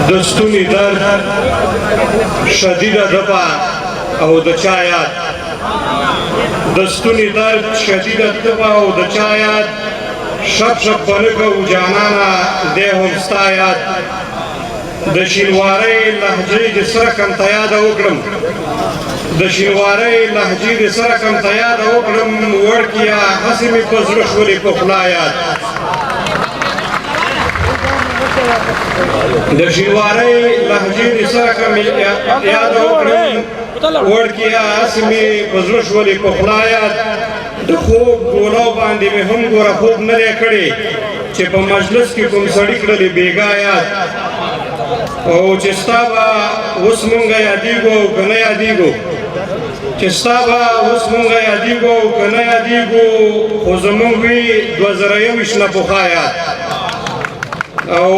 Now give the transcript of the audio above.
د ستوني درد شدیده دپه او د چا یاد د ستوني درد شدیده دپه او د چا یاد شپ شپ به نه کوو جانانه دی هم ستا یاد د شینوارۍ لهجې د سره کم ته یاده وکړم د شینوارۍ لهجې د سره کم ته یاده وکړم وړکیه هسې مې په زړه شولې په خوله یاد د شینوارۍ لهجې د سره کم یاده وکړم وړکیه هسې مې په زړه شولې په خوله یاد د خوب ګولو باندې مې هم ګوره خوب نه دی کړی چې په مجلس کې کوم سړي کړلې بېګا یاد او چې ستا به اوس مونږه یادېږو او که نه یادېږو چې ستا به اوس مونږه یادېږو او که نه یادېږو خو زمونږ وي 2021 نه پخوا یاد او